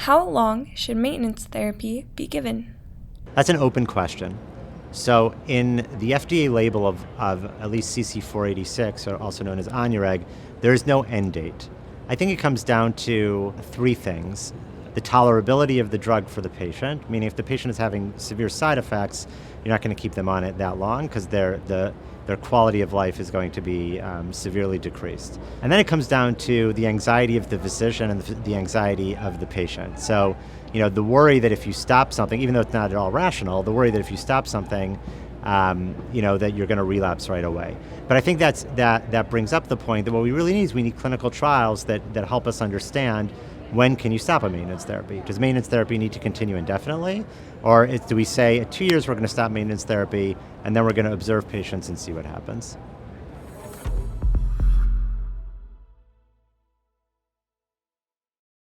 How long should maintenance therapy be given? That's an open question. So in the FDA label of at least CC486, or also known as Onureg, there is no end date. I think it comes down to three things. The tolerability of the drug for the patient, meaning if the patient is having severe side effects, you're not going to keep them on it that long because their quality of life is going to be severely decreased. And then it comes down to the anxiety of the physician and the anxiety of the patient. So, the worry that if you stop something, even though it's not at all rational, the worry that if you stop something, that you're going to relapse right away. But I think that brings up the point that what we really need is we need clinical trials that help us understand when can you stop a maintenance therapy. Does maintenance therapy need to continue indefinitely? Or do we say at 2 years we're going to stop maintenance therapy and then we're going to observe patients and see what happens?